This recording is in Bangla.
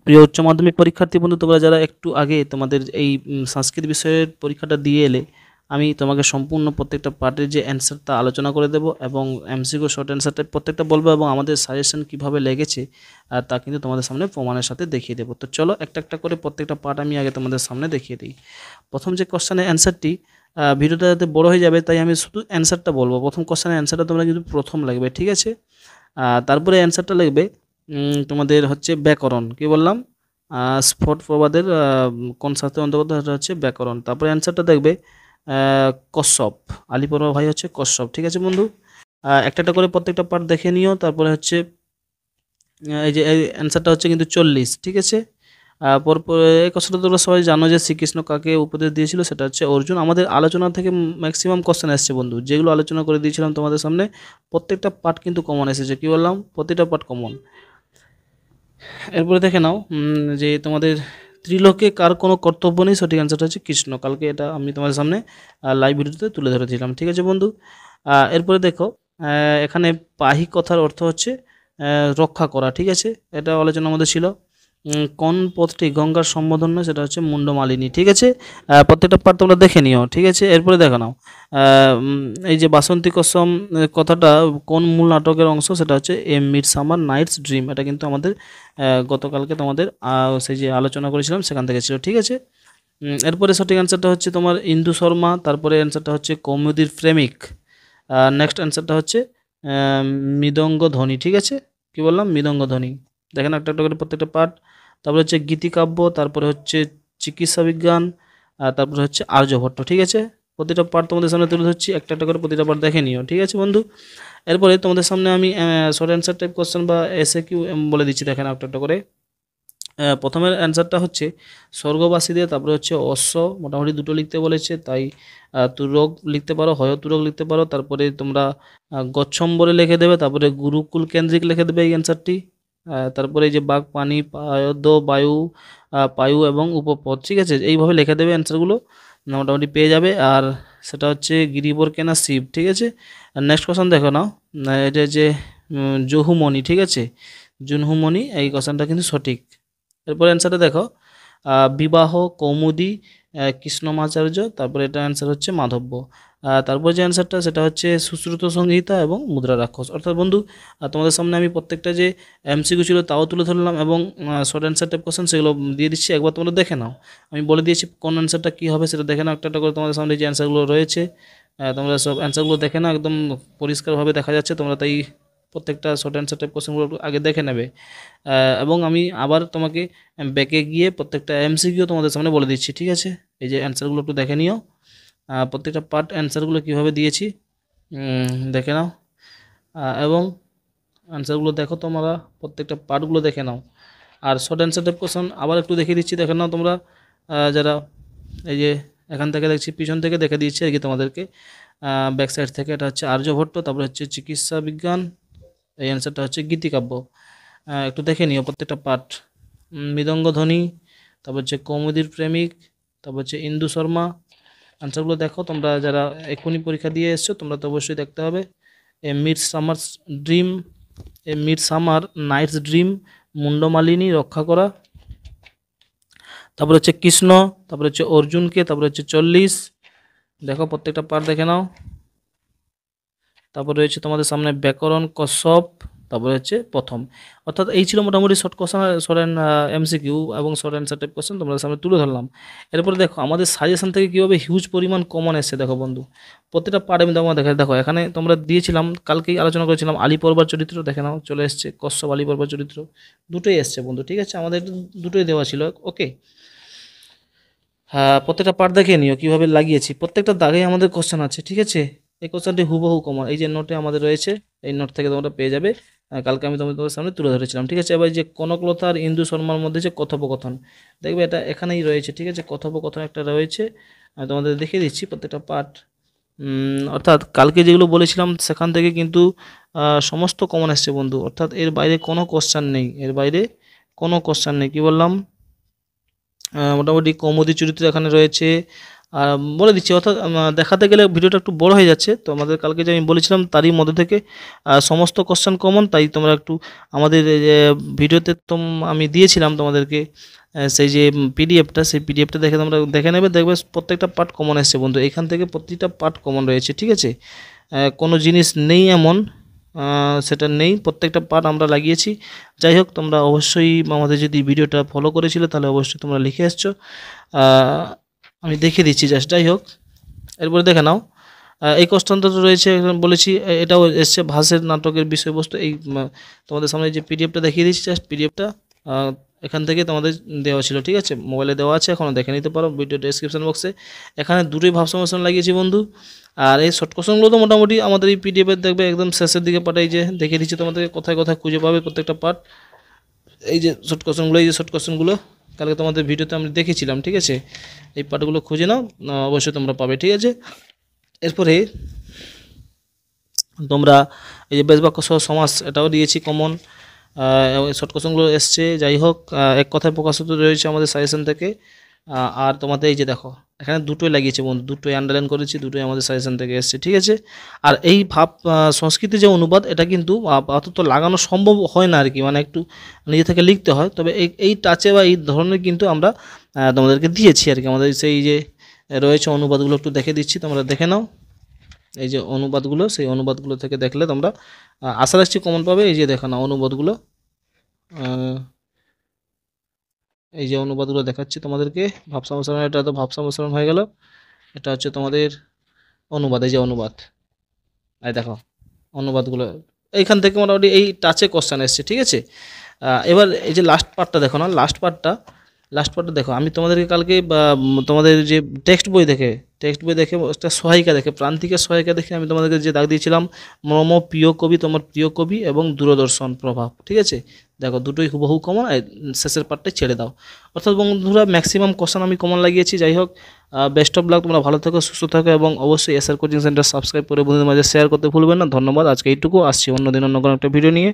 প্রিয় উচ্চ মাধ্যমিক পরীক্ষার্থী বন্ধু, তোমরা যারা একটু আগে তোমাদের এই সংস্কৃত বিষয়ের পরীক্ষাটা দিয়ে এলে, আমি তোমাকে সম্পূর্ণ প্রত্যেকটা পার্টের যে অ্যান্সারটা আলোচনা করে দেবো এবং এমসিকিউ শর্ট অ্যান্সারটা প্রত্যেকটা বলবো এবং আমাদের সাজেশন কিভাবে লেগেছে তা কিন্তু তোমাদের সামনে প্রমাণের সাথে দেখিয়ে দেবো। তো চলো একটা একটা করে প্রত্যেকটা পার্ট আমি আগে তোমাদের সামনে দেখিয়ে দিই। প্রথম যে কোশ্চেনের অ্যান্সারটি, ভিডিওটা যাতে বড় হয়ে যাবে তাই আমি শুধু অ্যান্সারটা বলবো। প্রথম কোশ্চেনের অ্যান্সারটা তোমরা কিন্তু প্রথম লাগবে, ঠিক আছে? তারপরে অ্যান্সারটা লিখবে তোমাদের হচ্ছে ব্যাকরণ। কি বললাম? স্ফট প্রবাদের কোন শাস্ত্রের অন্তর্গত? সেটা হচ্ছে ব্যাকরণ। তারপরে অ্যান্সারটা দেখবে কশ্যপ, আলিপর্বা ভাই হচ্ছে কশ্যপ, ঠিক আছে বন্ধু? একটা একটা করে প্রত্যেকটা পার্ট দেখে নিও। তারপরে হচ্ছে এই যে এই অ্যান্সারটা হচ্ছে কিন্তু 40, ঠিক আছে? পরপর এই কথাটা তোমরা সবাই জানো যে শ্রীকৃষ্ণ কাকে উপদেশ দিয়েছিল, সেটা হচ্ছে অর্জুন। আমাদের আলোচনা থেকে ম্যাক্সিমাম কোশ্চেন এসছে বন্ধু, যেগুলো আলোচনা করে দিয়েছিলাম তোমাদের সামনে প্রত্যেকটা পার্ট কিন্তু কমন এসেছে। কি বললাম? প্রতিটা পার্ট কমন। এরপরে দেখে নাও যে তোমাদের ত্রিলোকে কার কোনো কর্তব্য নেই, সঠিক অ্যান্সারটা হচ্ছে কৃষ্ণ। কালকে এটা আমি তোমাদের সামনে লাইভ ভিডিওতে তুলে ধরেছিলাম, ঠিক আছে বন্ধু? এরপরে দেখো, এখানে পাহি কথার অর্থ হচ্ছে রক্ষা করা, ঠিক আছে? এটা আলোচনার মধ্যে ছিল। কোন পথটি গঙ্গার সম্বোধন নয়, সেটা হচ্ছে মুন্ডমালিনী, ঠিক আছে? প্রত্যেকটা পার্ট তোমরা দেখে নিও, ঠিক আছে? এরপরে দেখে নাও এই যে বাসন্তী কসম কথাটা কোন মূল নাটকের অংশ, সেটা হচ্ছে এ মিড সামার নাইটস ড্রিম। এটা কিন্তু আমাদের গতকালকে তোমাদের সেই যে আলোচনা করেছিলাম সেখান থেকে ছিল, ঠিক আছে? এরপরে সঠিক অ্যান্সারটা হচ্ছে তোমার ইন্দু শর্মা। তারপরে অ্যান্সারটা হচ্ছে কৌমুদীর প্রেমিক। নেক্সট অ্যান্সারটা হচ্ছে মৃদঙ্গ ধ্বনি, ঠিক আছে? কি বললাম? মৃদঙ্গ ধ্বনি। দেখেন একটা একটা করে প্রত্যেকটা পার্ট। তারপরে হচ্ছে গীতিকাব্য, তারপরে হচ্ছে চিকিৎসা বিজ্ঞান, আর তারপরে হচ্ছে আর্যভট্ট, ঠিক আছে? প্রতিটা পার্ট তোমাদের সামনে তুলে ধরছি, একটা একটা করে প্রতিটা পার্ট দেখে নিও, ঠিক আছে বন্ধু? এরপরে তোমাদের সামনে আমি শর্ট অ্যান্সার টাইপ কোশ্চেন বা এসএ কিউ বলে দিচ্ছি, দেখেন একটা একটা করে। প্রথমের অ্যান্সারটা হচ্ছে স্বর্গবাসীদের, তারপরে হচ্ছে অশ্ব, মোটামুটি দুটো লিখতে বলেছে, তাই তুরগ লিখতে পারো, হয় তুরগ লিখতে পারো। তারপরে তোমরা গচ্ছম্বরে লিখে দেবে, তারপরে গুরুকুল কেন্দ্রিক লিখে দেবে এই অ্যান্সারটি। তারপরে এই যে বাঘ, পানি, পায়দ, বায়ু, পায়ু এবং উপপদ, ঠিক আছে? এইভাবে লিখে দেবে অ্যান্সারগুলো, মোটামুটি পেয়ে যাবে। আর সেটা হচ্ছে গিরিবর কেনা শিব, ঠিক আছে? আর নেক্সট কোশ্চেন দেখো নাও, এটা যে জহুমণি, ঠিক আছে? জুনহুমণি, এই কোশ্চেনটা কিন্তু সঠিক। এরপর অ্যান্সারটা দেখো বিবাহ, কৌমুদী, কৃষ্ণমাচার্য, তারপরে এটা অ্যান্সার হচ্ছে মাধব্য। তারপর যে অ্যান্সারটা সেটা হচ্ছে সুশ্রুত সংহিতা এবং মুদ্রা রাক্ষস। অর্থাৎ বন্ধু, তোমাদের সামনে আমি প্রত্যেকটা যে এমসিকিউ ছিল তাও তুলে ধরলাম এবং শর্ট অ্যান্সার টাইপ কোশ্চেন সেগুলো দিয়ে দিচ্ছি, একবার তোমরা দেখে নাও। আমি বলে দিয়েছি কোন অ্যান্সারটা কী হবে, সেটা দেখে নাও একটা একটা করে। তোমাদের সামনে যে অ্যান্সারগুলো রয়েছে তোমরা সব অ্যান্সারগুলো দেখে নাও, একদম পরিষ্কারভাবে দেখা যাচ্ছে। তোমরা তাই প্রত্যেকটা শর্ট অ্যান্সার টাইপ কোশ্চেনগুলো আগে দেখে নেবে। এবং আমি আবার তোমাকে ব্যাকে গিয়ে প্রত্যেকটা এমসিকিউ তোমাদের সামনে বলে দিচ্ছি, ঠিক আছে? এই যে অ্যান্সারগুলো একটু দেখে নিও, প্রত্যেকটা পার্ট অ্যান্সারগুলো কীভাবে দিয়েছি দেখে নাও। এবং অ্যান্সারগুলো দেখো, তোমরা প্রত্যেকটা পার্টগুলো দেখে নাও। আর শর্ট অ্যান্সার টাইপ কোশ্চেন আবার একটু দেখিয়ে দিচ্ছি, দেখে নাও তোমরা যারা এই যে এখান থেকে দেখছি, পিছন থেকে দেখে দিচ্ছি আর কি তোমাদেরকে, ব্যাক সাইড থেকে। এটা হচ্ছে আর্যভট্ট, তারপরে হচ্ছে চিকিৎসা বিজ্ঞান, এই অ্যান্সারটা হচ্ছে গীতিকাব্য। একটু দেখে নিও প্রত্যেকটা পার্ট। মৃদঙ্গ ধ্বনি, তারপর হচ্ছে কৌমুদীর প্রেমিক, তারপর হচ্ছে ইন্দু শর্মা। আনসারগুলো দেখো, তোমরা যারা এক্ষুনি পরীক্ষা দিয়ে এসছো তোমরা তো অবশ্যই দেখতে হবে। এ মিড সামার ড্রিম, এ mid summer Night's Dream, Mundamalini রক্ষা করা, তারপরে হচ্ছে কৃষ্ণ, তারপরে হচ্ছে অর্জুনকে, তারপরে হচ্ছে 40। দেখো প্রত্যেকটা পার্ট দেখে নাও। তারপরে রয়েছে তোমাদের সামনে ব্যাকরণ, কশ্যপ, তারপরে হচ্ছে প্রথম। অর্থাৎ এই ছিল মোটামুটি short question, short and MCQ এবং শর্ট অ্যান্সার টাইপ কোশ্চেন তোমাদের সামনে তুলে ধরলাম। এরপরে দেখো আমাদের সাজেশন থেকে কীভাবে হিউজ পরিমাণ কমন এসছে। দেখো বন্ধু, প্রত্যেকটা পার্ট আমি তোমার দেখো এখানে তোমরা দিয়েছিলাম, কালকেই আলোচনা করেছিলাম আলী পর্বার চরিত্র, দেখে নাও চলে এসছে কশ্যপ আলী পর্বার চরিত্র, দুটোই এসছে বন্ধু, ঠিক আছে? আমাদের দুটোই দেওয়া ছিল, ওকে? হ্যাঁ, প্রত্যেকটা পার্ট দেখে নিও কীভাবে লাগিয়েছি, প্রত্যেকটা দাগেই আমাদের কোশ্চেন আছে, ঠিক আছে? এই কোশ্চেনটি হুবহু কমন এই যে নোটে আমাদের রয়েছে, এই নোট থেকে তোমরা পেয়ে যাবে। কালকে আমি তোমাদের সামনে তুলে ধরেছিলাম, ঠিক আছে? এবার যে কনকলতা আর ইন্দু শর্মার মধ্যে যে কথোপকথন, দেখবে এটা এখানেই রয়েছে, ঠিক আছে? কথোপকথন একটা রয়েছে, আমি তোমাদের দেখিয়ে দিচ্ছি প্রত্যেকটা পার্ট। অর্থাৎ কালকে যেগুলো বলেছিলাম সেখান থেকে কিন্তু সমস্ত কমন এসছে বন্ধু, অর্থাৎ এর বাইরে কোনো কোশ্চেন নেই, এর বাইরে কোনো কোশ্চেন নেই। কী বললাম? মোটামুটি কৌমুদী চরিত্র এখানে রয়েছে, আর বলে দিচ্ছি, অর্থাৎ দেখাতে গেলে ভিডিওটা একটু বড় হয়ে যাচ্ছে। তো আমাদের কালকে যে আমি বলেছিলাম তারই মধ্যে থেকে সমস্ত কোশ্চেন কমন, তাই তোমরা একটু আমাদের ভিডিওতে আমি দিয়েছিলাম তোমাদেরকে সেই যে পিডিএফটা, সেই পিডিএফটা দেখে তোমরা দেখে নেবে, দেখবে প্রত্যেকটা পার্ট কমন এসছে বন্ধু। এখান থেকে প্রতিটা পার্ট কমন রয়েছে, ঠিক আছে? কোনো জিনিস নেই এমন সেটা নেই, প্রত্যেকটা পার্ট আমরা লাগিয়েছি। যাই হোক, তোমরা অবশ্যই আমাদের যদি ভিডিওটা ফলো করেছিলে তাহলে অবশ্যই তোমরা লিখে এসছো। আমি দেখিয়ে দিচ্ছি জাস্ট। যাই হোক, এরপরে দেখে নাও, এই কোশ্চেনটা তো রয়েছে, বলেছি এটাও এসছে ভাসের নাটকের বিষয়বস্তু। এই তোমাদের সামনে যে পিডিএফটা দেখিয়ে দিচ্ছি, জাস্ট পিডিএফটা এখান থেকে তোমাদের দেওয়া ছিল, ঠিক আছে? মোবাইলে দেওয়া আছে, এখনও দেখে নিতে পারো ভিডিও ডেসক্রিপশন বক্সে। এখানে দুটোই ভাব সমাধান লাগিয়েছি বন্ধু। আর এই শর্ট কোশ্চেনগুলো তো মোটামুটি আমাদের এই পিডিএফের দেখবে একদম শেষের দিকে পাঠাই, যে দেখিয়ে দিচ্ছি তোমাদেরকে কোথায় কোথায় খুঁজে পাবে প্রত্যেকটা পার্ট। এই যে শর্ট কোশ্চেনগুলো, এই যে শর্ট কোশ্চেনগুলো কালকে তোমাদের ভিডিওতে আমি দেখেছিলাম, ঠিক আছে? এই পার্টগুলো খুঁজে নাও, অবশ্যই তোমরা পাবে, ঠিক আছে? এরপরে তোমরা এই যে বেশ বাক্য সহ সমাস, এটাও দিয়েছি কমন, শর্ট কোশ্চেনগুলো এসছে। যাই হোক, এক কথায় প্রকাশিত রয়েছে আমাদের সাজেশন থেকে। আর তোমাদের এই যে দেখো, এখানে দুটোই লাগিয়েছে বন্ধু, দুটোই আন্ডারলাইন করেছি, দুটোই আমাদের সাজেশন থেকে এসছে, ঠিক আছে? আর এই ভাব সংস্কৃতি যে অনুবাদ, এটা কিন্তু আপাতত লাগানো সম্ভব হয় না আর কি, মানে একটু নিজে থেকে লিখতে হয়। তবে এই টাচে বা এই ধরনের কিন্তু আমরা তোমাদেরকে দিয়েছি আর কি। আমাদের সেই যে রয়েছে অনুবাদগুলো একটু দেখে দিচ্ছি, তোমরা দেখে নাও। এই যে অনুবাদগুলো, সেই অনুবাদগুলো থেকে দেখলে তোমরা আশা রাখছি কমন পাবে। এই যে দেখো না অনুবাদগুলো, এই যে অনুবাদগুলো দেখাচ্ছি তোমাদেরকে। ভাবসা মিশ্রণ, এটা তো ভাবসা মিশ্রণ হয়ে গেল। এটা হচ্ছে তোমাদের অনুবাদ, এই যে অনুবাদ, এই দেখো অনুবাদগুলো। এইখান থেকে মোটামুটি এই টাচে কোশ্চেন এসছে, ঠিক আছে? এবার এই যে লাস্ট পার্টটা দেখো না, লাস্ট পার্টটা দেখো। আমি তোমাদেরকে কালকে তোমাদের যে টেক্সট বই দেখে একটা সহায়িকা দেখে, প্রান্তিকের সহায়িকা দেখে আমি তোমাদেরকে যে দাগ দিয়েছিলাম, মম প্রিয় কবি, তোমার প্রিয় কবি এবং দূরদর্শন প্রভাব, ঠিক আছে? দেখো দুটোই হুবহু কমন, শেষের পার্টটাই ছেড়ে দাও। অর্থাৎ বন্ধুরা ম্যাক্সিমাম কোশ্চেন আমি কমন লাগিয়েছি। যাই হোক, বেস্ট অফ লাক, তোমরা ভালো থাকো, সুস্থ থাকো, এবং অবশ্যই এসআর কোচিং সেন্টার সাবস্ক্রাইব করে বন্ধুদের মাঝে শেয়ার করতে ভুলবেন না। ধন্যবাদ, আজকে এইটুকু। আসছি অন্য দিন অন্য কোনো একটা ভিডিও নিয়ে।